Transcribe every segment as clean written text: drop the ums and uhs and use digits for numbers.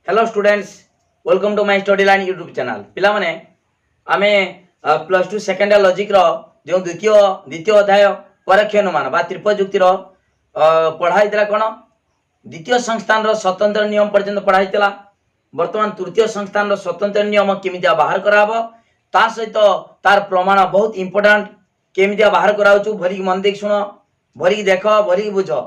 Hello students, welcome to my study line YouTube channel. पिला माने आमे प्लस टू सेकेंड लॉजिक रो जो द्वितीय अध्याय परोक्ष अनुमान बा त्रिपद युक्ति रो पढ़ाई दिला कोन द्वितीय संस्थान रो स्वतंत्र नियम पर्यंत पढ़ाई दिला। वर्तमान तृतीय संस्थान रो स्वतंत्र नियम केमितिया बाहर कराबो ता सहित तार प्रमाण बहुत इंपोर्टेंट केमितिया बाहर कराउछु भरी मन देख सुनो भरी देखो भरी बुझो।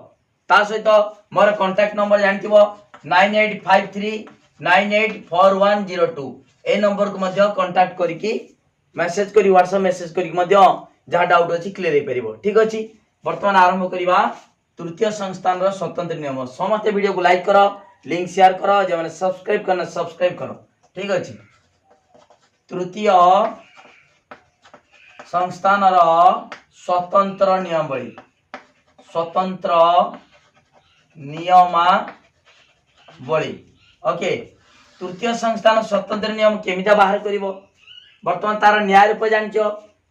ता सहित मोर कांटेक्ट नंबर जानथिबो 9853984102 ए नंबर को मध्य कांटेक्ट करिकी मेसेज करी व्हाट्सएप मेसेज करिकी मध्य जहा डाउट अछि क्लियर हे परिबो। ठीक अछि, वर्तमान आरंभ करिबा तृतीय संस्थान रो स्वतंत्र नियम। समस्त वीडियो को लाइक करो, लिंक शेयर करो, जे माने सब्सक्राइब करना सब्सक्राइब करो। ठीक अछि, तृतीय संस्थान रो स्वतंत्र नियमावली स्वतंत्र नियमावली। ओके, तृतीय संस्थान स्वतंत्र नियम केमिता बाहर करिवो वर्तमान तार न्याय रूप जानचो।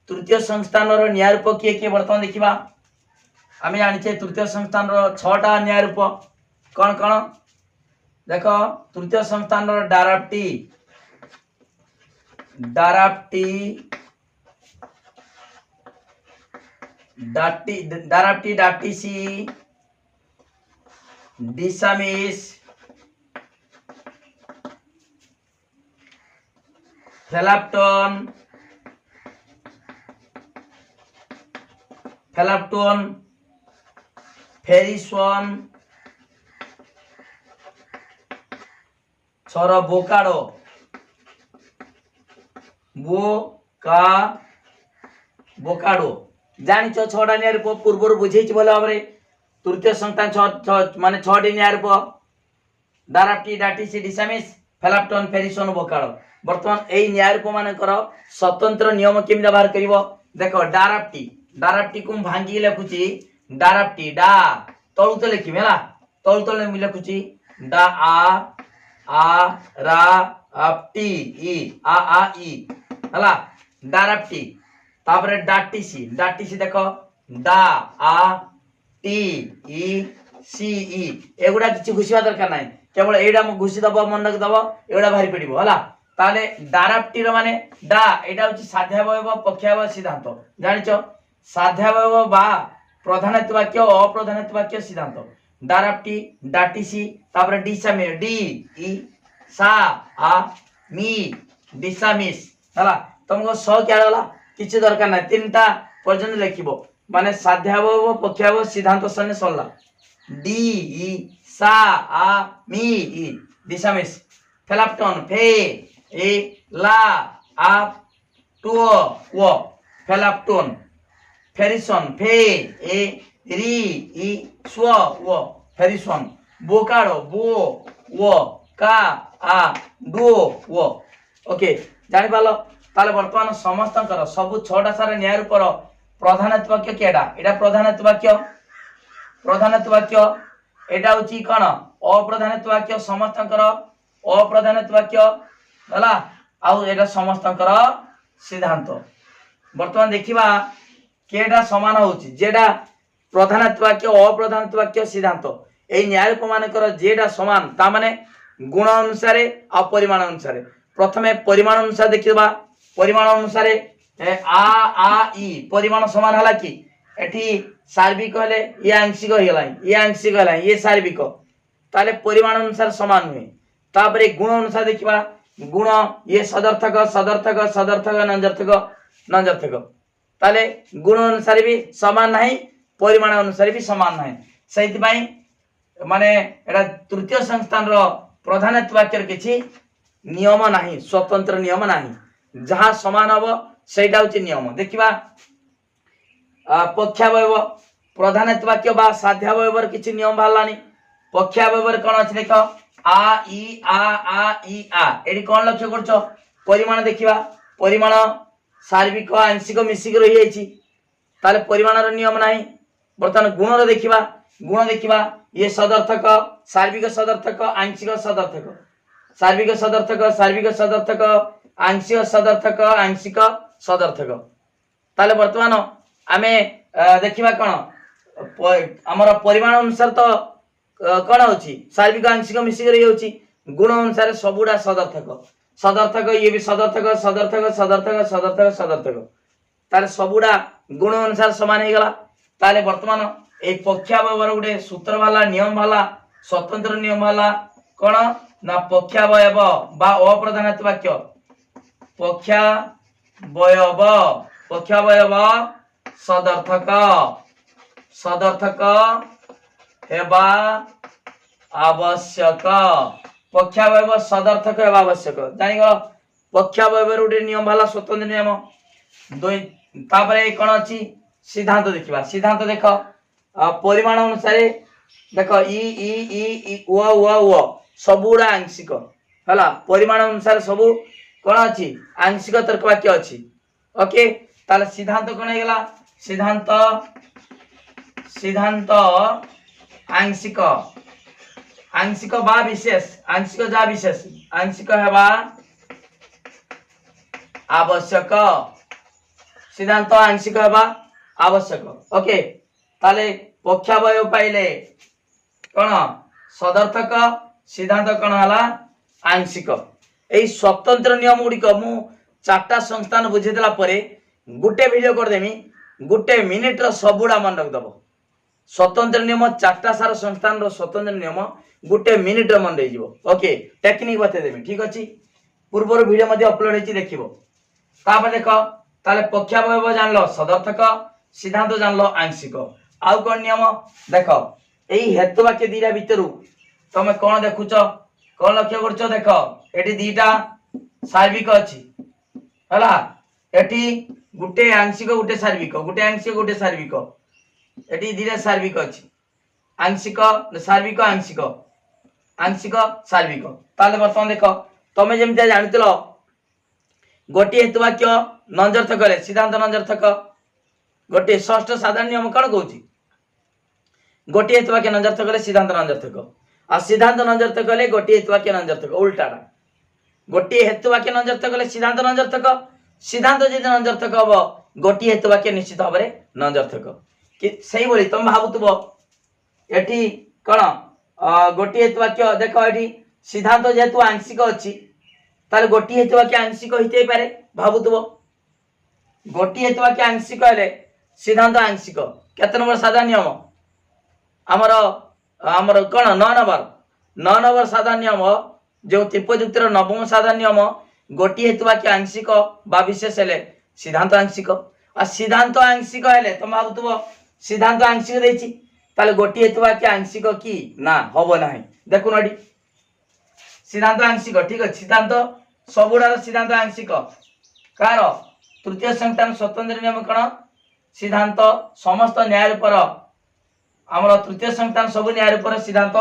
तृतीय संस्थान रो न्याय रूप किए किए वर्तमान देखिबा आमे जानिछे। तृतीय संस्थान रो 6टा न्याय रूप कोन कोन देखो। तृतीय संस्थान रो डायरेक्टी डाटीसी डिसामिस फेलाप्टोन फेरिसोन छोरो बोकाडो बोकाडो जानिछ। 6टा न्याय रूप पूर्व बुझेछि भले भाबरे। तृतीय संस्थान माने 6टी न्याय रूप डायरेक्टी डाटीसी डिसामिस फेलाप्टोन फेरिसोन बोकाडो। वर्तमान एई न्याय रूप मानकर स्वतंत्र नियम केमिदा बाहर करिवो देखो। डायरेक्टी को भांगी लिखुची डायरेक्टी डा तळु तो लिखिमे हला तळु तो लिखुची डा आ रा टी ई आ ई हला डायरेक्टी। तापरे डाटीसी देखो डा आ टी ई सी ई एगुडा किछि घुसिबा दरकार नाही, केवल एडा मु घुसी दबो मन रख दबो एगुडा भारी पडिबो हला। ताले डायरेक्टी रो माने डा एडा होची साध्यावयव पक्षावयव सिद्धांत जानिचो। साध्यावयव बा प्रधानत्व वाक्य अप्रधानत्व वाक्य सिद्धांत डायरेक्टी डाटीसी तापरे डिसामि डी ई सा आ मी डिसामिस हला। तुमको स क्या होला किछि दरकार नाही, 3टा पर्यंत लिखिबो माने साध्यावयव पक्षावयव सिद्धांत सने सरला डी ई सा आ मी ई डिसामिस फेलाप्टोन फे ए ला आ टो वो फेलाप्टोन फेरिसोन फे ए री ई स्व वो फेरिसोन बोकाडो बो वो का आ डो वो। ओके जानि पालो। ताले वर्तमान समस्तकर सब 6टा सारा न्याय रूपर प्रधानत्व वाक्य केडा एडा प्रधानत्व वाक्य एडा होची कोन अप्रधानत्व वाक्य समस्तकर अप्रधानत्व वाक्य हला आउ एडा समस्तकर सिद्धांत। वर्तमान देखिबा केडा समान होची जेडा प्रधानत्व वाक्य अप्रधानत्व वाक्य सिद्धांत ए न्याय रूप मानकर जेडा समान ता माने गुण अनुसार आ परिमाण अनुसार। प्रथमे परिमाण अनुसार देखिबा परिमाण अनुसार आ ई परिमाण समान हला कि एठी सार्विक हले ये आंशिक होइला ये आंशिक हला ये सार्विक ताले परिमाण अनुसार समान हुए। तापरे गुण अनुसार देखिबा गुण ये सदर्थक नंजर्थक ताले गुण अनुसार भी समान नहीं परिमाण अनुसार भी समान नहीं। सहित भाई माने एटा तृतीय संस्थान रो प्रधानत्व वाक्य किछि नियम नाही, स्वतंत्र नियम नाही, जहा समान हबो सेटा होछि नियम। देखिबा पक्षावयव प्रधानत्व वाक्य बा साध्यावयवर किछि नियम भालानी। पक्षावयवर कोन अछि देखो आ ई आ एडी कोन लक्ष्य करछो परिमाण देखिबा परिमाण सार्विक आंशिक मिसिक रहि जाइछि ताले परिमाण रो नियम नाही। वर्तमान गुण रो देखिबा गुण देखिबा ये सदर्थक सार्विक सदर्थक आंशिक सदर्थक सार्विक सदर्थक आंशिक सदर्थक ताले वर्तमान आमे देखिबा कोन हमर परिमाण अनुसार तो कोन होछि सार्विक आंशिक मिसिक रहि होछि गुण अनुसार सबुड़ा सदर्थक सदर्थक ये भी सदर्थक सदर्थक सदर्थक सदर्थक सदर्थक ताले सबुड़ा गुण अनुसार समान हो गला। ताले वर्तमान ए पक्षावयवर गोटे सूत्र वाला नियम वाला स्वतंत्र नियम वाला कौन ना पक्षावयव बा अप्रधानित वाक्य पक्षावयव पक्षावयव सदर्थक सदर्थक हेबा आवश्यक पक्षावयव सदर्थक हेबा आवश्यक जानी गल पक्षावयवर गोटे नियम वाला स्वतंत्र नियम दुई तापरे कौन अच्छी सिद्धांत देखा सिद्धांत देख परिमाण अनुसार देख इ इ इ इ उ सबुड़ा आंशिक है परिमाण अनुसार सबू कौन अच्छी आंशिक तर्क वाक्य अच्छी ओके ताले सिद्धांत कौन होगा सिद्धांत सिद्धांत आंशिक आंशिक बा विशेष आंशिक जा विशेष आंशिक हेबा आवश्यक सिद्धांत आंशिक हेबा आवश्यक ओके ताले पक्षावय पाइले कौन सदर्थक सिद्धांत कौन है आंशिक यही स्वतंत्र नियम गुड़िक मु चार्टा संस्थान बुझेदेला परे गोटे वीडियो करदेमी गोटे मिनिट सबुड़ा मन रखिदब स्वतंत्र नियम चार्टा सार संस्थान रो स्वतंत्र नियम गोटे मिनिट मन रही ओके टेक्निक बतेदेमी ठीक अच्छे पूर्वर वीडियो मध्य अपलोड होती देखिबो तापर देख ताले पक्षावयव जानलो सदर्थक सिद्धांत जानलो आंशिक आउ कौन नियम देख यही हेतु वाक्य दीटा भितर तमे कौन देखुच कौन लक्ष्य कर देख एटी दीटा सार्विक अच्छी है एटी गुटे आंशिक गुटे सार्विक गुटे आंशिक गुटे सार्विक एटी दीटा सार्विक अच्छी आंशिक सार्विक आंशिक आंशिक सार्विक ताले बर्तमान देख तमे जेमती जानिथिलो गोटे हेतु वाक्य नंजर्थक सिद्धांत नंजर्थक गोटे षष्ठ साधारण नियम कौन कहूँ गोटे हेतु वाक्य नंजर्थक सिद्धांत नंजर्थक आ सिद्धांत नंजर्थक गोटे हेतु वाक्य नंजर्थक उल्टाटा गोटे हेतु वाक्य नंजर्थक सिद्धांत नंजर्थक सिद्धांत जदि नंजर्थक हम गोटे हेतु वाक्य निश्चित भाव में नंजर्थक से भाई तुम भावुव एटी कौन गोटे हेतु वाक्य देख ये सिद्धांत जेहेतु आंशिक अच्छी ताले गोटे हेतु वाक्य आंशिक होते पारे भावुव गोटे हेतु वाक्य आंशिक हेले सिद्धांत आंशिक केते नंबर साधारण नियम आमर आमर कौन 9 नंबर साधारण नियम जो त्रिपयुक्तर नवम साधारण नियम गोटे हेतु वाक्य आंशिक बा विशेष हेले सिद्धांत आंशिक आ सिद्धांत आंशिक हेले तुम भावुव सिद्धांत आंशिक देछि ताले गोटे हेतु वाक्य आंशिक कि ना हबो नाही देखुन एटी सिद्धांत आंशिक ठीक है सिद्धांत सबुड़ार सिद्धांत आंशिक कार तृतीय संस्थान स्वतंत्र नियम कौन सिद्धांत समस्त न्याय पर आमर तृतीय संस्थान सब न्याय पर सिद्धांत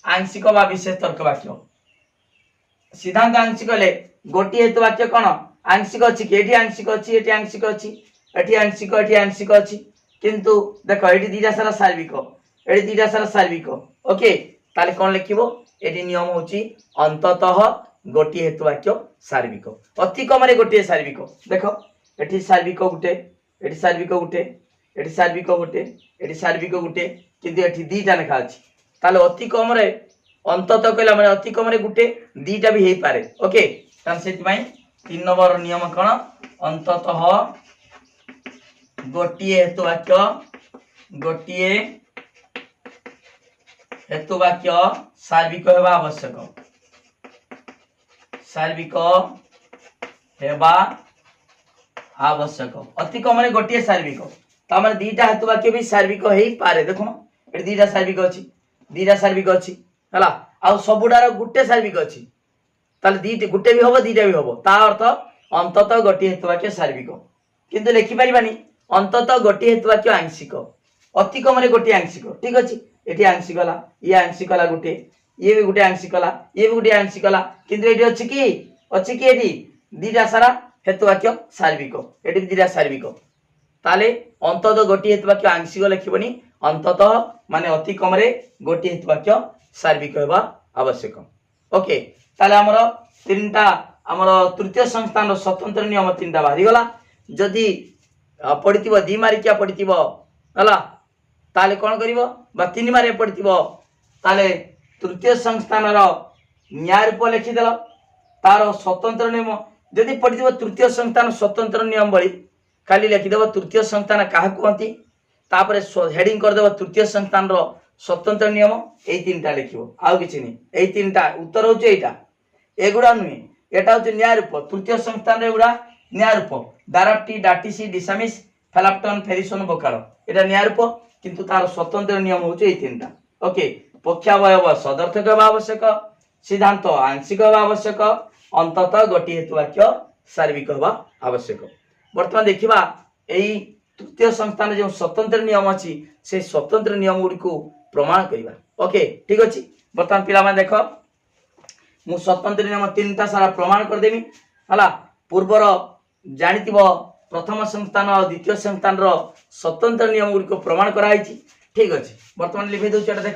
आंशिक बा विशेष तर्क वाक्य सिद्धांत आंशिक ले गोटे हेतु वाक्य कौन आंशिक अच्छी कि आंशिक अच्छी एटी आंशिक अच्छी एटी आंशिक अच्छी किंतु देख ये दीटा सारा सार्विक ये दीटा सारा सार्विक ओके ताले कौन लिखिबो एटी नियम होची अंततः गोटे हेतु वाक्य सार्विक अति कम गोटे सार्विक देख एटी सार्विक गुटे एटी सार्विक गुटे एटी सार्विक गुटे एटी सार्विक गुटे किंतु एटी दीटा लेखा अछि ताले अति कम अंततः कहला माने अति कम गुटे दीटा भी हेई पारे ओके तान सेति पई 3 नंबर नियम कौन अंततः गोटे हेतु वाक्य गोटे हेतु वाक्य सार्विक हेबा आवश्यक सार्विक हेबा आवश्यक अति कम गोटे सार्विक तार दीटा हेतु वाक्य भी सार्विक हेई पारे देखो ये दीटा सार्विक अच्छी है आ सबुडार गुटे सार्विक अच्छी ताले दीटे गुटे भी हम दीटा भी हम ता अर्थ अंततः गोटे हेतु वाक्य सार्विक किंतु लिखि पारिबानी अंततः गोटे हेतु वाक्य आंशिक अति कम गोटे आंशिक ठीक अच्छे ये आंशिक गला ये आंशिक गला गुटे ये भी गोटे आंशिक गला ये भी गोटे आंशिक गला किंतु ये अच्छी कि ये दीटा सारा हेतु वाक्य सार्विक ये दीटा सार्विक ताले अंततः गोटे हेतु वाक्य आंशिक लिखबनी अंततः माने अति कम गोटे हेतु वाक्य सार्विक हेबा आवश्यक ओके ताले हमर तीनटा हमर तृतीय संस्थान स्वतंत्र नियम तीनटा बाहरी गला जदि पड़िथिबो दी मारिकिया पड़िथिबो हला ताले कोन करिवो बा तीन मारे पड़िथिबो ताले तृतीय संस्थान न्याय रूप लिखिदेल तार स्वतंत्र नियम जदि पढ़ी तृतीय संस्थान स्वतंत्र नियम बड़ी खाली लिखिदेव तृतीय संस्थान क्या कहती तापर हेडिंग करदेव तृतीय संस्थान स्वतंत्र नियम यही तीन टा लिख आउ कि नहीं तीन टा उत्तर हूँ यहाँ एगुड़ा नुहे एटा हूँ न्याय रूप तृतीय संस्थान एगुड़ा न्याय रूप दाराप्टी डाटिसी डिसामिस फेलाप्टन फेरिसन बोकाड़ एटा न्याय रूप किंतु तार स्वतंत्र नियम हूँ यही तीन टा ओके पक्षावयव सदर्थक हवा आवश्यक सिद्धांत आंशिक हवा आवश्यक अंततः गोटे हेतु वाक्य सार्विक हवा आवश्यक बर्तमान देखा यही तृतीय संस्थान जो स्वतंत्र नियम अच्छी से स्वतंत्र नियम गुड़ी को प्रमाण करवा ओके ठीक अच्छे बर्तमान पिला देख मु स्वतंत्र नियम तीन टा सारा प्रमाण करदेमी है पूर्वर जानी प्रथम संस्थान और द्वितीय संस्थान स्वतंत्र नियम गुड़ी को प्रमाण कराई ठीक अच्छे बर्तमान लिखी दूसरा देख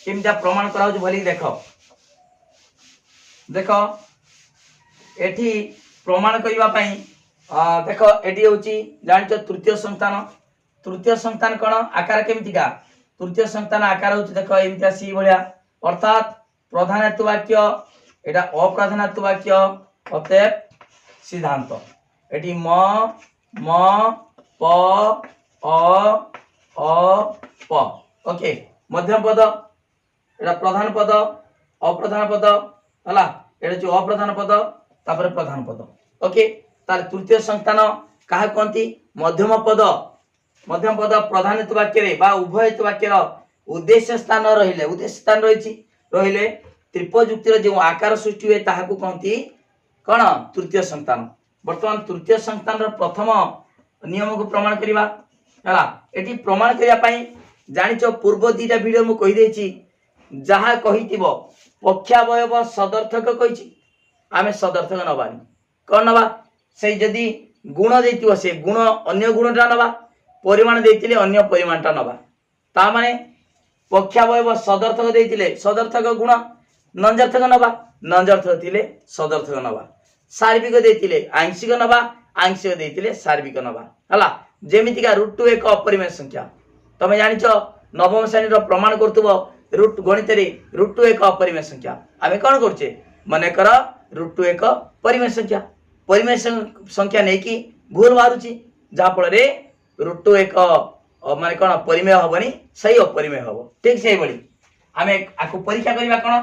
केमता प्रमाण करा भली देख देख एठी प्रमाण करने देख एटी हूँ जान तृतीय संस्थान कौन आकार केमतिका तृतीय संस्थान आकार हूँ देख एमती सी भाया अर्थात प्रधान हेतु वाक्य एटा अप्रधान हेतु वाक्य अतएव सिद्धांत एटी म प अ ओके मध्यम पद एटा प्रधान पद अप्रधान पद है एटा जो अप्रधान पद तापर प्रधान पद ओके तार तृतीय संस्थान क्या कहती मध्यम पद प्रधान हेतु वाक्य बा उभय हेतु वाक्यर उद्देश्य स्थान उद्देश्य स्थान रही त्रिपयुक्तिर जो आकार सृष्टि हुए ताहाकू कहती कौन तृतीय संस्थान बर्तमान तृतीय संस्थान प्रथम नियम को प्रमाण करवा है प्रमाण करने जानिच पूर्व दीटा वीडियो मु कही जहाँ कही पक्षावयव सदर्थक कही आमे सदर्थक नबानी कौन नवा से जदि गुण देती से गुण अन्य गुणटा नवा परिमाण देते अन्य परिमाणटा नवा ता माने पक्षावयव सदर्थक देते सदर्थक गुण नंजर्थक नवा नंजर्थक थिले सदर्थक नवा सार्विक देते आंशिक नवा आंशिक देते सार्विक नवा है जेमितिका √2 एक अपरिमेय संख्या तमे जानिच नवम श्रेणी प्रमाण करतुब रूट गणित √2 एक अपरिमेय संख्या आमे कौन करछे मने कर √2 एक परिमेय संख्या नहीं कि भूल बाहर जहाँ फल √2 एक माने कौन परिमेय हेनी सही अपरिमेय हम ठीक से भाई आम आपको परीक्षा करवा कौन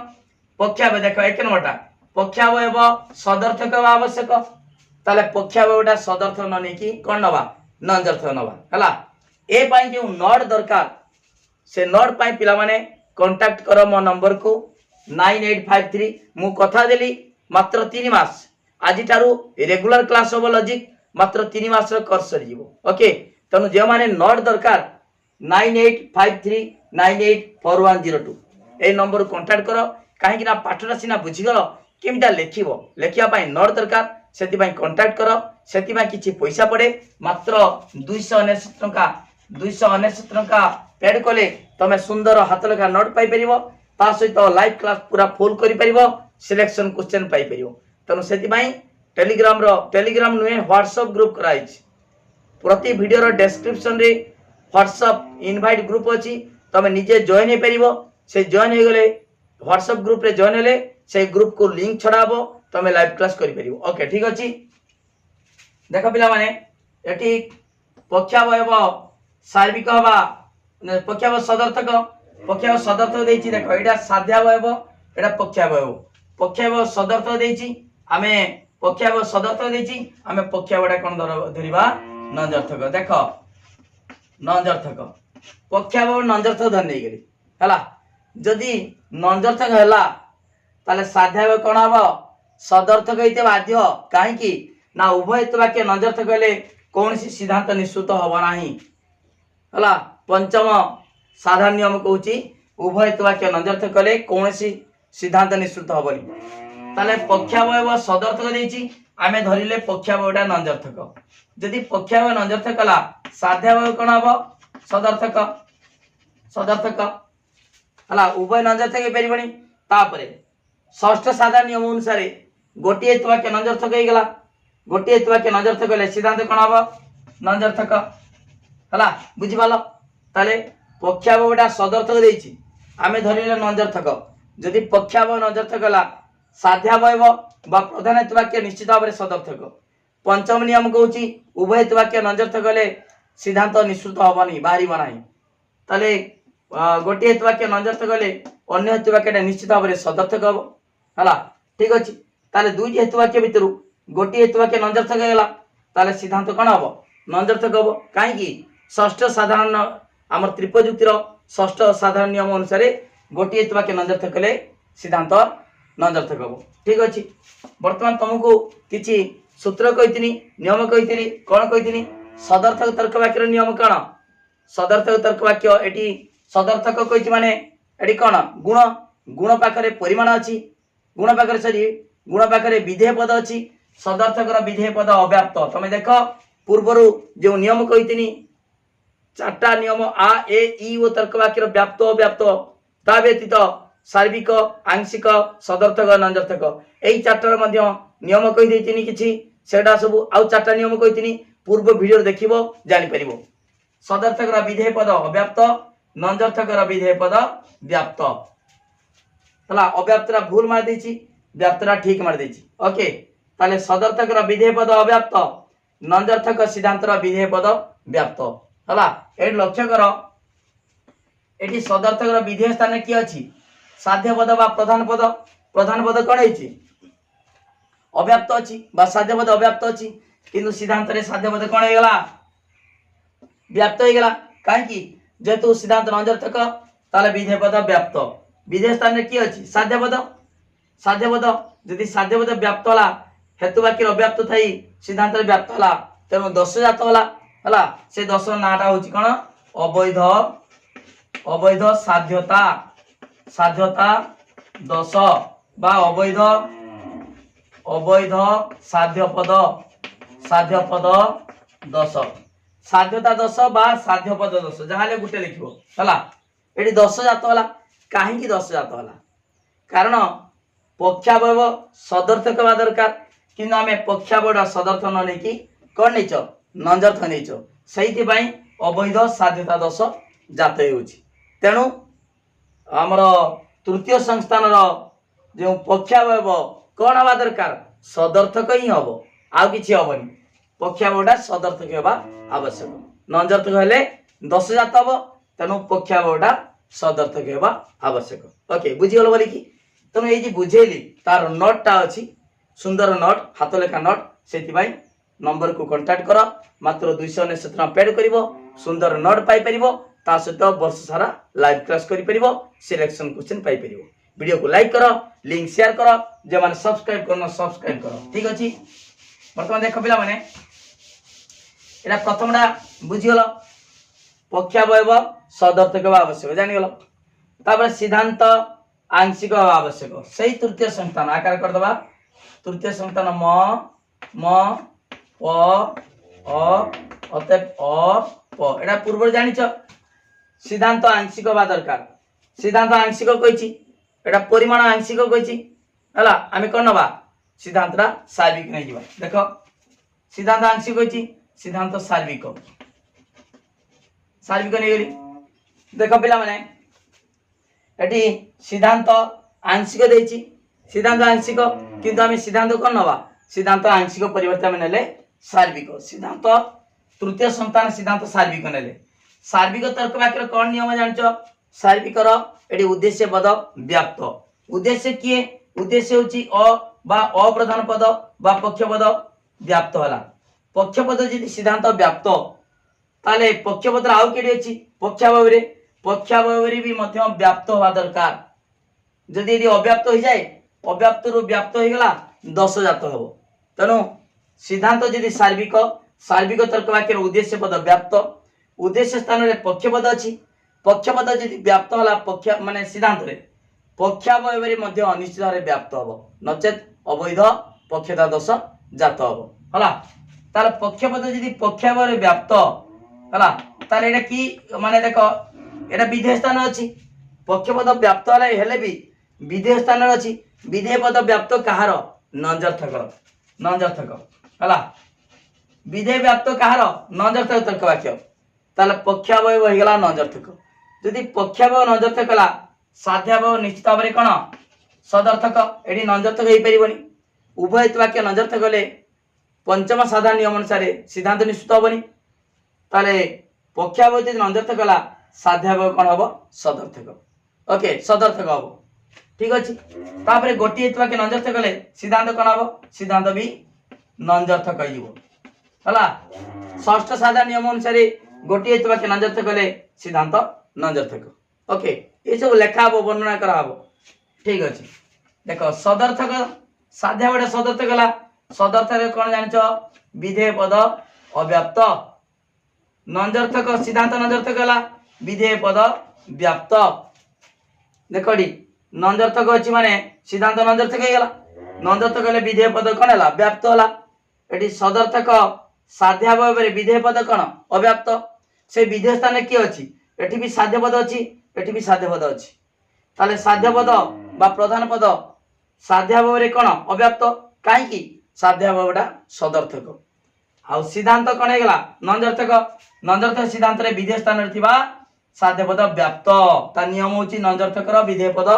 पक्षावय देख एक नंबरटा पक्षावयव सदर्थक आवश्यक ताले पक्षावयटा सदर्थक न नहीं कि कौन नवा नंजर्थक नवा है ए जो नोट दरकार से नोट पिला माने कांटेक्ट कर मो नंबर को 9853 मु कथा देली मात्र 3 मास आज रेगुलर क्लास हम लॉजिक मात्र 3 मास कोर्स सरी ओके तेणु जो मैंने नोट दरकार 9853984102 ए नंबर को कांटेक्ट कर कहीं पाठटा सीना बुझीगल केमता लिखापी नोट दरकार से कांटेक्ट कर से किसी पैसा पड़े मात्र 299 टंका 299 टंका पेड कले तुम सुंदर हाथ लेखा नोट पाइपर ता सहित लाइव क्लास पूरा फुल कर सिलेक्शन क्वेश्चन पाइपर तेणु से टेलीग्राम नुहे व्हाट्सएप ग्रुप कराई प्रति वीडियो डेस्क्रिप्शन रे व्हाट्सएप इनवाइट ग्रुप अच्छी तुम निजे जॉइन हो पार से जॉइन हो गले व्हाट्सएप ग्रुप रे जॉइन हेले से ग्रुप को लिंक छड़ाबो तुम लाइव क्लास कर पार ओके ठीक अच्छे देख पिला माने एटी पक्षावयव सार्विक हवा पक्षावय सदर्थक देछि देख एटा साध्यावयव एटा पक्षावय सदर्थक देछि आमे पक्षावय सदर्थक देछि आमे पक्षावयटा कोन धरिबा नंजर्थक देख नंजर्थक पक्षावय नंजर्थक धर नै गेली हला जदि नंजर्थक हला ताले साध्यावय कोन हबो सदर्थक होइते बाध्य काहे कि ना उभय वाक्य नंजर्थक हेले कौन सी सिद्धांत निश्चित हब नाही हला पंचम साधारण नियम कहूँ उभय वाक्य नंजर्थक हेले कौन सी सिद्धांत निश्चित हबनी ताले पक्षावय सदर्थक देछि आमे धरिले पक्षावयटा नंजर्थक जदि पक्षावय नंजर्थक हला साध्यावय कोन हबो सदर्थक हला उभय नंजर्थक हे परिबनी तापरे षष्ठ साधारण नियम अनुसार गोटे वाक्य नंजर्थक हे गला गोटे वाक्य नंजर्थक हेले सिद्धांत कोन हबो नंजर्थक हला बुझि पालो ताले पक्षावयटा सदर्थक देछि आमे धरिले नंजर्थक जदि पक्षावय नंजर्थक हला साध्यावयव बा प्रधान हेतु वाक्य निश्चित भाव में सदर्थक। पंचम नियम कहूँ उभय हेतु वाक्य नंजर्थक हेले सिद्धांत निश्चित हबनी बाहर ना ताले गोटे हेतु वाक्य नंजर्थक हेले अन्य हेतु वाक्य निश्चित भाव में सदर्थक हम है ठीक अच्छे। ताले दुईटी हेतु वाक्य भितर गोटे हेतु वाक्य नंजर्थक है ताले सिद्धांत कौन हम नंजर्थक हम कहीं षष्ठ साधारण आम त्रिपजुक्तिर षष्ठ साधारण नियम अनुसार गोटे हेतु वाक्य नंजर्थक हेले सिद्धांत नंजर्थक हम ठीक अच्छे। बर्तमान तुमको किसी सूत्र कही नियम कही कौन कही सदर्थक तर्क वाक्य नियम कौन सदर्थक तर्क वाक्य एटी सदर्थक कही माने एटी कौन गुण गुण पाखरे परिमाण अच्छी गुण पाखरे सरी गुण पाखरे विधेय पद अच्छी सदर्थक विधेय पद अव्याप्त। तुम देख पूर्वर जो नियम कही चार्टा नियम आ ए ई ओ तर्क वाक्य व्याप्त अव्याप्त ता व्यतीत सार्विक आंशिक सदर्थक नंजर्थक यही चार्टर मध्य नियम कही किसी सेटा सब आउ चार्टा नियम कही पूर्व वीडियो देखिब जापर सदर्थक विधेय पद अव्याप्त नंजर्थक विधेय पद व्याप्त है अव्याप्तरा भूल मार देछि व्याप्तरा ठीक मार देछि ओके। ताले सदर्थक विधेय पद अव्याप्त नंजर्थक सिद्धांत विधेय पद व्याप्त है ये लक्ष्य कर ये सदर्थक विधेय स्थान किए अच्छी साध्य पद बा प्रधान पद कौन है अव्याप्त अच्छी साध्य पद अव्याप्त अच्छी किंतु सिद्धांत रे साध्य पद कौन हो व्याप्त हो गला कहीं जेहेतु सिद्धांत नंजर्थक ताले विधेय पद व्याप्त विधेय स्थान किए अच्छी साध्य पद जदि साध्य पद व्याप्त है हेतु वाक्य अव्याप्त थी सिद्धांत व्याप्त है तेणु दश जात है से दश नाटा हूँ कौन अवैध अवैध साध्यता साध्यता दश बा अवैध अवैध साध्य पद दश साध्यता दश बा साध्य पद दश जहाँ गोटे लिखो है ये दश जात है कहीं दश जात है कारण पक्षावयव सदर्थक हवा दरकार कि आम पक्षावयव सदर्थ न नहीं कौन नहीं नंजर्थ नहीं से अवैध साध्यता दश जात तेणु आमर तृतीय संस्थान जो पक्षावयव कौन हवा दरकार सदर्थक ही हम आउ कि हेनी पक्षावयवटा सदर्थक हवा आवश्यक नंजर्थक हेले दश जात हम तेणु पक्षावयवटा सदर्थक हवा आवश्यक ओके बुझीगल बोली कि तेणु ये बुझेली तार नोटा अच्छी सुंदर नोट हाथ लेखा नोट से नंबर को कांटेक्ट कर मात्र 299 टका पेड कर सुंदर नोट पाइपर ता सहित वर्ष सारा लाइव क्लास कर सिलेक्शन क्वेश्चन पाइपर वीडियो को लाइक कर लिंक शेयर कर जो मैंने सब्सक्राइब करना सब्सक्राइब कर ठीक अच्छे। बर्तमान देख पिला माने एटा प्रथमटा बुझीगल पक्षावयव सदर्थक आवश्यक जानीगल तापर सिद्धांत आंशिक आवश्यक से तृतीय संस्थान आकार करदे तृतीय संस्थान म प अ पूर्व जान सिद्धांत आंशिक हवा दरकार सिद्धांत आंशिक कही एटा परिमाण आंशिक कही है आम कौन नवा सिद्धांत सार्विक नहीं जावा देख सिद्धांत आंशिक कही सिद्धांत सार्विक सार्विक नहीं गली देख पिला माने एटी सिद्धांत आंशिक देछि सिद्धांत आंशिक किंतु आम सिद्धांत कौन नवा सिद्धांत आंशिक परिवर्तन आम नेले सार्विक सिद्धांत तृतीय संस्थान सिद्धांत सार्विक नेले सार्विक तर्क वाक्य कौन नियम जान सार्विकर एटी उद्देश्य पद व्याप्त उद्देश्य किए उद्देश्य होची अ बा अप्रधान पद बा पक्ष पद व्याप्त होला पक्ष पद यदि सिद्धांत व्याप्त ताले पक्ष पद आउ केडी अछि पक्षावयव रे भी मध्य व्याप्त हवा दरकार जदि यदि अव्याप्त हो जाए अव्याप्त रु व्याप्त हो गला दश जात हम तेणु सिद्धांत यदि सार्विक सार्विक तर्क वाक्य उद्देश्य पद व्याप्त उद्देश्य स्थान में पक्षपद अच्छी पक्षपद यदि व्याप्त है पक्ष माने सिद्धांत रे पक्षावयव रे मध्य निश्चित भाव व्याप्त हम नचेत अवैध पक्षता दश जात हम है तार पक्षपद यदि पक्षावयव रे व्याप्त है तार एटा कि माने देख एटा विधेय स्थान अच्छी पक्षपद व्याप्त हेले भी विधेय स्थान अच्छी विधेय पद व्याप्त कहार नंजर्थक है विधेय व्याप्त कहार नंजर्थक तर्क वाक्य ताले पक्षावयव होगला नंजर्थक जदि पक्षावयव नंजर्थक है साध्यावयव निश्चित भाव कौन सदर्थक एटी नंजर्थक हो पारिबनी उभय हेतु वाक्य नंजर्थक गले पंचम साधारण नियम अनुसार सिद्धांत निश्चित हेनी ताले पक्षावय यदि नंजर्थक गला साध्यावय कौन हम सदर्थक ओके सदर्थक हम ठीक अच्छे तापर गोटे हेतु वाक्य नंजर्थक गले सिद्धांत कौन हम सिद्धांत भी नंजर्थक है षष्ठ साधारण नियम अनुसार गोटे हेतु वाक्य नंजर्थक गले सिद्धांत नंजर्थक ओके ये सब लेखा हम वर्णना करा हम ठीक अच्छे देख सदर्थक साध्या बड़े सदर्थक गला सदर्थक कौन जान विधेय पद अव्याप्त नंजर्थक सिद्धांत नंजर्थक गला विधेय पद व्याप्त देखी नंजर्थक अच्छी माने सिद्धांत नंजर्थक गला नंजर्थक गले विधेय पद कौन है व्याप्त है ये सदर्थक साध्यावय विधेय पद कौन अव्याप्त से विधेय स्थान किए अच्छी एटी भी साध्य पद अच्छी एटी भी साध्य पद अच्छी ताले साध्य पद बा प्रधान पद साध्यावय कौन अव्याप्त कहीं साध्यावयटा सदर्थक आ सिद्धांत कौन है नंजर्थक नंजर्थक सिद्धांत विधेय स्थान साध्य पद व्याप्त ता नियम हूँ नंजर्थकर विधेय पद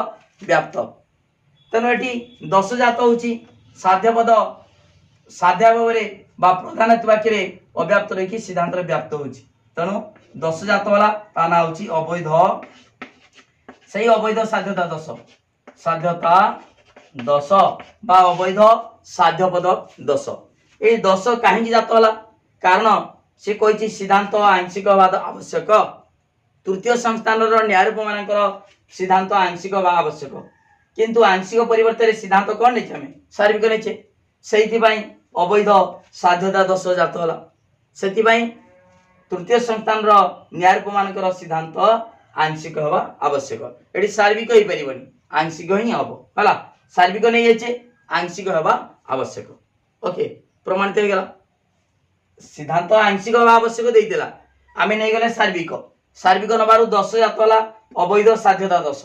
व्याप्त तेणु ये 10 जात हूँ साध्य पद साध्यावय बा प्रधान वाक्य अव्याप्त रही सिद्धांत व्याप्त हो तेणु 10 जात वाला ता ना हूँ अवैध सही अवैध साध्यता 10 साध्यता 10 बा अवैध साध्य पद 10 ये 10 कहीं जात वाला कारण से कही सिद्धांत आंशिक हवा आवश्यक तृतीय संस्थान न्यायरूप मान सिद्धांत आंशिक हवा आवश्यक किंतु आंशिक परिवर्तन सिद्धांत कौन नहीं आम सार्विक नहीं से अवैध साध्यता 10 जात है से तृतीय संस्थान न्यायरूप मान सिद्धांत आंशिक हवा आवश्यक ये सार्विक हो पार आंशिक ही हम है सार्विक नहीं जाए आंशिक हवा आवश्यक ओके प्रमाणित हो गला सिद्धांत आंशिक हवा आवश्यक देला आम नहीं गले सार्विक सार्विक नबार 10 जात वाला अवैध साध्यता 10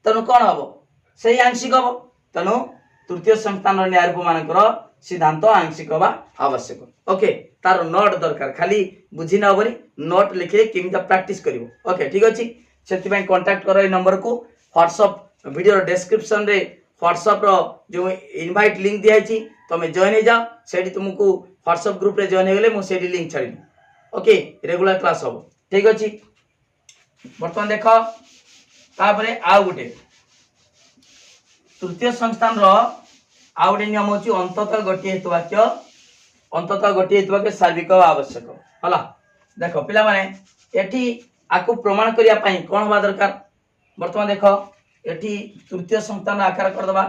तेणु कौन हम से आंशिक हम तेणु तृतीय संस्थान न्यायरूप मान सिद्धांत आंशिक हवा आवश्यक ओके तार नोट दरकार खाली बुझी ना हेनी नोट लिखे केमी प्राक्ट कर ओके ठीक अच्छे से कांटेक्ट कर नंबर को व्हाट्सएप वीडियो डिस्क्रिप्शन रे व्हाट्सएप जो इनवाइट लिंक दिखाई तुम जॉइन हो जाओ से तुमको व्हाट्सएप ग्रुप रे जॉइन हो मुझे लिंक छाड़ी ओके रेगुलर क्लास हम ठीक अच्छे बर्तमान देख तापर आउ गोटे तृतीय संस्थान आउ गोटे नियम हूँ अंततः गोटे हेतु वाक्य अंततः गोटे हेतु वाक्य सार्विक आवश्यक है देख पिला माने एठी आकु प्रमाण करने कौन हवा दरकार बर्तमान देख एठी तृतीय संस्थान आकार करदबा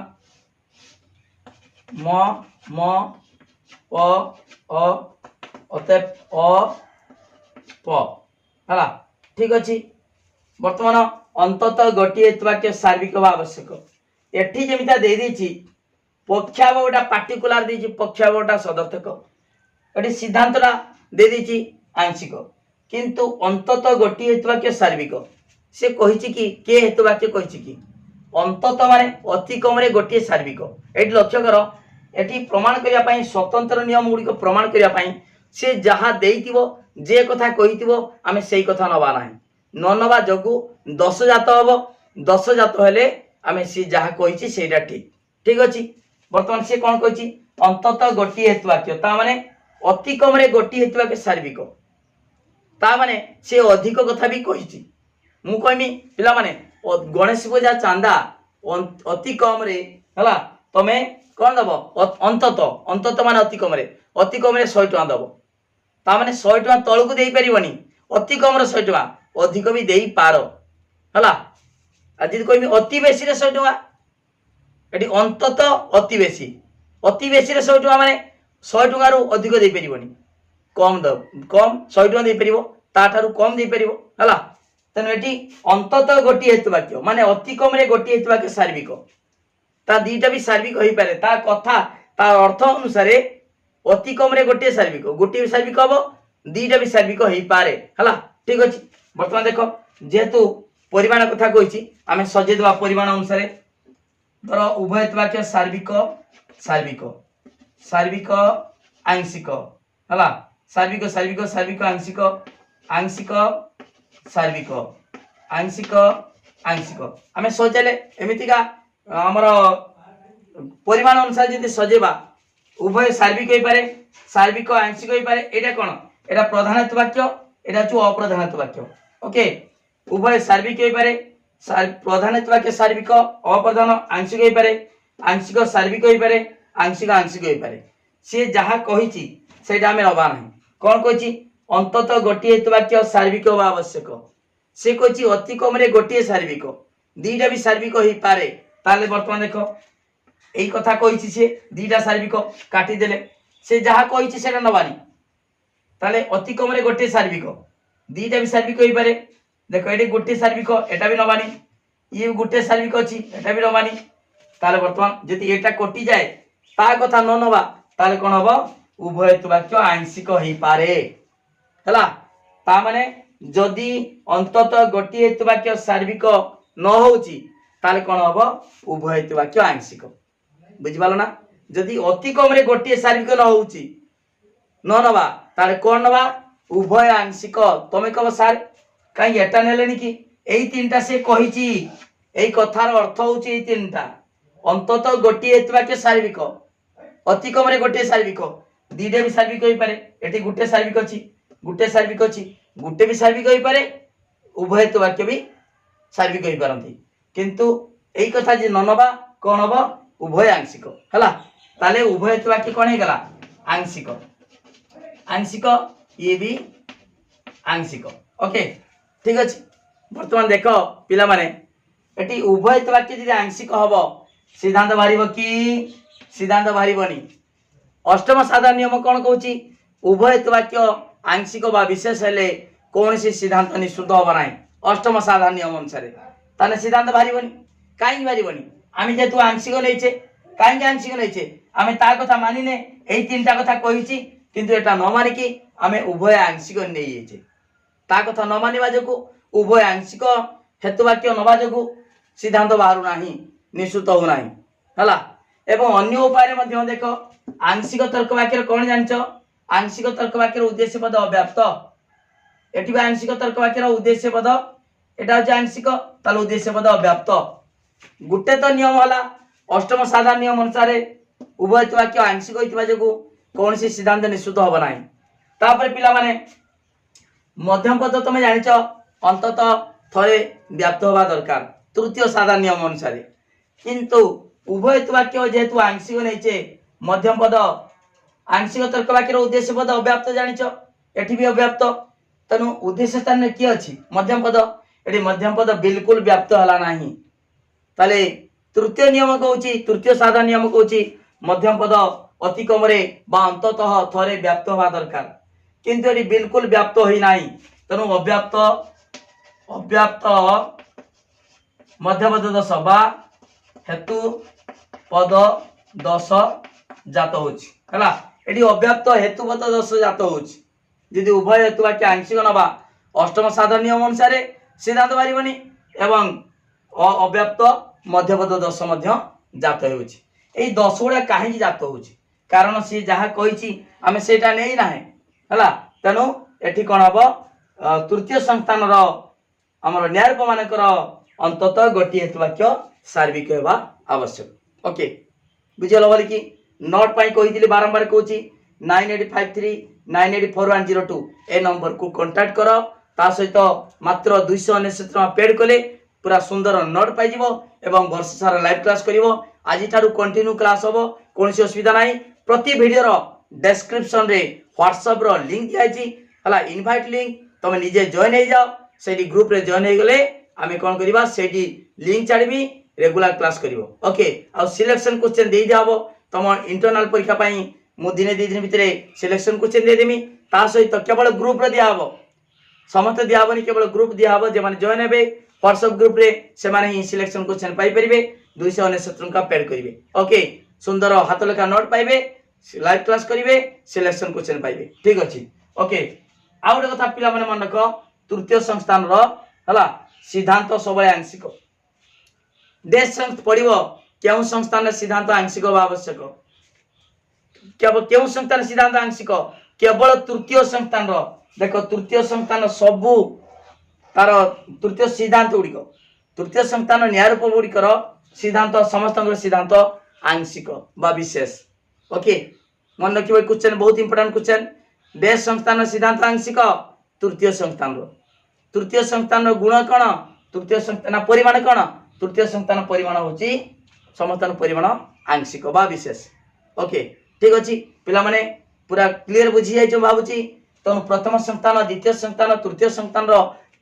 म म प अ अते अ प है ठीक अच्छे बर्तमान अंततः गोटे हेतु वाक्य सार्विक हवा आवश्यक एठी जमिता दे देछि पक्षावयटा पार्टिकुलर देछि पक्षावयटा सदर्थक एठी सिद्धांतटा दे देछि आंशिक किंतु अंततः गोटे हेतु वाक्य सार्विक से कहिछि कि के हेतु वाक्य कहिछि कि अंततः माने अति कम रे गोटे सार्विक एठी लक्ष्य कर एठी प्रमाण करिया पई स्वतंत्र नियम गुडी को प्रमाण करिया पई से जहा देइतिबो जे कथा कहितिबो आमे सेही कथा नबा नाही न नबा जगु 10 जात हम 10 जात हेले आमे सी जहा कहिछि सेटा ठीक ठीक अछि वर्तमान से कोन कहिछि अंततः गोटे हेतु वाक्य ता माने अति कम रे गोटे हेतु वाक्य सार्विक ता माने से अधिक कथा भी कहिछि मु कहमी पिला माने गणेश पूजा चांदा अति कम रे हला तमे कोन दबो अंततः अंततः माने अति कम रे 100 टका दबो ता माने 100 टका तळकु देई परिबनी अति कम रे 100 टका अधिक भी देई पारो हला आज कहमी अति बेसी रे 100 टका एटी अंततः अति बेसी रे 100 टका माने 100 टका रु अधिक देई परिबनी कम कम 100 टका देई परिबो ता ठारू कम देई परिबो हला तेन एटी अंततः गोटे हेतु वाक्य माने अति कम रे गोटे हेतु वाक्य सार्विक ता दीटा भी सार्विक होई पारे ता कथा ता अर्थ अनुसार अति कम रे गोटे भी सार्विक हबो दीटा भी सार्विक होई पारे हला ठीक अछि वर्तमान देखो जेहेतु परिमाण कथा कहिछि आमे सजे देबा परिमाण अनुसार धर उभय हेतु वाक्य सार्विक सार्विक सार्विक आंशिक हला सार्विक सार्विक सार्विक आंशिक आंशिक सार्विक आंशिक आंशिक आमे सजेले एमितिका आमर परिमाण अनुसार जदि सजेबा उभय सार्विक हो पारे सार्विक आंशिक हो पारे एटा कोन एटा प्रधानत्व वाक्य एटा छु अप्रधानत्व वाक्य ओके उभय सार्विक हो पारे प्रधानत्व वाक्य सार्विक अप्रधान आंशिक हो पारे आंशिक सार्विक हो पारे आंशिक आंशिक हो पारे से जहा कहिछि सेटा हमें नबा नाही कोन कहिछि अंततः गोटे हेतु वाक्य सार्विक होबा आवश्यक से कहिछि अति कम रे गोटे सार्विक दीटा भी सार्विक हो पारे ताले वर्तमान देखो एई कथा कहिछि से दीटा सार्विक काटी देले से जहा कहिछि सेटा नबानी ताले अति कम रे गोटे सार्विक दीटा भी सार्विक हो पारे देखो एटी गोटे सार्विक एटा भी नबानी ये गोटे सार्विक अछि एटा भी नबानी ताले वर्तमान जदि एटा कटि जाए ता कथा न नबा ताले कोन हबो उभय हेतु वाक्य आंशिक हो पारे हला ता माने जदि अंततः गोटे हेतु वाक्य सार्विक न होउची ताले कोन हबो उभय हेतु वाक्य आंशिक बुझि पालो ना जदि अति कम रे गोटे सार्विक न होउची न नबा ताले कोन नबा उभय आंशिक तमे कब सार काई एटा नेलेनी कि एई तीनटा से कहिची एई कथार अर्थ होउची एई तीनटा अंततः गोटे हेतु वाक्य सार्विक अति कम रे गोटे सार्विक दीटे भी सार्विक हो पारे एटी गुटे सार्विक अछि गुटे भी सार्विक हो पारे उभय हेतु वाक्य भी सार्विक हो पारंती किंतु एई कथा जे ननबा कोन हबो उभय आंशिक हला ताले उभय हेतु वाक्य कोन हे गला आंशिक आंशिक ये भी आंशिक ओके ठीक अछि वर्तमान देखो पिला माने एटी उभय हेतु वाक्य जे आंशिक हबो सिद्धांत बारिबो कि सिद्धांत बारिबोनी अष्टम साधारण नियम कौन कहूँ उभय हेतु वाक्य आंशिक बा विशेष हेले कौन सी सिद्धांत निश्चित हम ना अष्टम साधारण नियम अनुसार ताने सिद्धांत बाहरबनी कहीं बाहरबनी आम जेहेतु आंशिक नहींचे कहीं आंशिक नहींचे आम ता कथा मानिने यही तीनटा कथा कही किंतु एटा न मानिकी आम उभय आंशिक नहीं ता कथा न मानिबा जो उभय आंशिक हेतु वाक्य नवा जो सिद्धांत बाहर ना निश्चित हो ना है एवं अन्य उपाय देख आंशिक तर्क वाक्य कौन जान आंशिक तर्क वाक्य उद्देश्य पद अव्याप्त एटी आंशिक तर्क वाक्य उद्देश्य पद एटा होचे आंशिक ताल उद्देश्य पद अव्याप्त गुटे तो नियम हला अष्टम साधारण नियम अनुसार उभय वाक्य आंशिक होइतिबा जो कौन सी सिद्धांत निश्चित होबा नाही तापर पिला माने मध्यम पद तुम जानिच अंततः थरे व्याप्त होबा दरकार तृतीय साधारण नियम अनुसार किंतु उभय वाक्य जेहेतु आंशिक नहींचे मध्यम पद आंशिक तर्क वाक्य उद्देश्य पद अव्याप्त जानिच एठी भी अव्याप्त तेणु उद्देश्य स्थान में किए अच्छी मध्यम पद ये मध्यम पद बिल्कुल व्याप्त हला नाही ताले तृतीय नियम कहूँ तृतीय साधारण नियम कहूँ मध्यम पद अति कम रे बा अंततः थरे व्याप्त हवा दरकार किंतु ये बिल्कुल व्याप्त होई नाही तेणु अव्याप्त अव्याप्त मध्यपद दश बा हेतु पद दश जात होची हला एटी अव्याप्त हेतुपद दश जात होची यदि उभय हेतु वाक्य आंशिक नवा अष्टम साधारण नियम अनुसार सिद्धांत बाहरबनी एवं अव्याप्त मध्यपद दश जात होची एई दश गुड़ा कहीं जात होची कारण सी जहाँ कही आम सेटा नहीं ना है तेणु एठी कौन हम तृतीय संस्थान आमर न्यायरूप मानकर अंततः गोटे हेतु वाक्य सार्विक होगा आवश्यक ओके बुझल बोली कि नोट पाई कही बारंबार कहूँ 9853984102 ए नंबर को कांटेक्ट कर ता सहित मात्र 299 टका पेड कले पूरा सुंदर नोट पाई एवं वर्ष सारा लाइव क्लास करिवो आज ठारू कंटिन्यू क्लास होबो कोनसी असुविधा नाही प्रति वीडियो रो डिस्क्रिप्शन रे व्हाट्सएप रो लिंक दियाची हला इनवाइट लिंक तुम निजे जॉइन हो जाओ सेठी ग्रुप रे जॉइन हो गले आमे कोन करिबा सेठी लिंक छाड़बी रेगुलर क्लास करिवो ओके आ सिलेक्शन क्वेश्चन दे दियाबो तुम इंटरनल परीक्षा पाई मु दिने दी दिन भितरे सिलेक्शन क्वेश्चन दे देमी ता सहित केवल ग्रुप रे दियाबो समस्त दियाबनी केवल ग्रुप दियाबो जे माने जॉइन हेबे व्हाट्सएप ग्रुप रे से माने ही सिलेक्शन क्वेश्चन पाई परिबे 299 टका पेड करिवे ओके सुंदर हाथ लेखा नोट पाइबे लाइव क्लास करिवे सिलेक्शन क्वेश्चन पाइबे ठीक अछि ओके आ गोटे कथा पिला माने मन रख तृतीय संस्थान रो हला सिद्धांत सबले आंशिक देश संस्थ पढ़िबो केउ संस्थान सिद्धांत आंशिक बा आवश्यक केवल केउ संस्थान सिद्धांत आंशिक केवल तृतीय संस्थान रो देखो तृतीय संस्थान सबु तार तृतीय सिद्धांत गुड़िक तृतीय संस्थान न्याय रूप गुड़िकर सिद्धांत समस्त सिद्धांत आंशिक बा विशेष ओके मन रखिए क्वेश्चन बहुत इंपोर्टेंट क्वेश्चन बेस संस्थान सिद्धांत आंशिक तृतीय संस्थान गुण कौन तृतीय संस्थान परिमाण कौन तृतीय संस्थान परिमाण होची समस्त परिमाण आंशिक बा विशेष ओके ठीक अच्छे पिला माने पूरा क्लियर बुझी जाइए भावुची तेणु प्रथम संस्थान द्वितीय संस्थान तृतीय संस्थान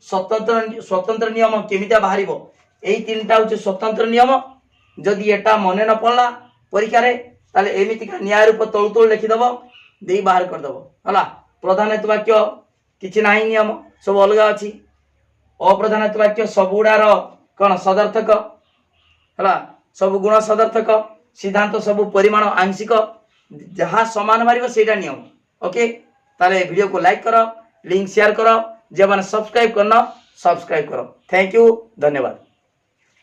स्वतंत्र स्वतंत्र नियम केमिता बाहर यही तीनटा हूँ स्वतंत्र नियम जदि एटा मन न पड़ा परीक्षा ताले एमितिका न्याय रूप तलु तलु लिखिदेव दे बाहर करदेव है प्रधान हेतु वाक्य किसी ना नियम सब अलग अच्छी अप्रधान हेतु वाक्य सबुड़ार कौन सदर्थक है सब गुण सदर्थक सिद्धांत सब परिमाण आंशिक जहाँ समान मार से नियम ओके ताले वीडियो को लाइक करो लिंक शेयर करो जे मैंने सब्सक्राइब करना सब्सक्राइब करो थैंक यू धन्यवाद।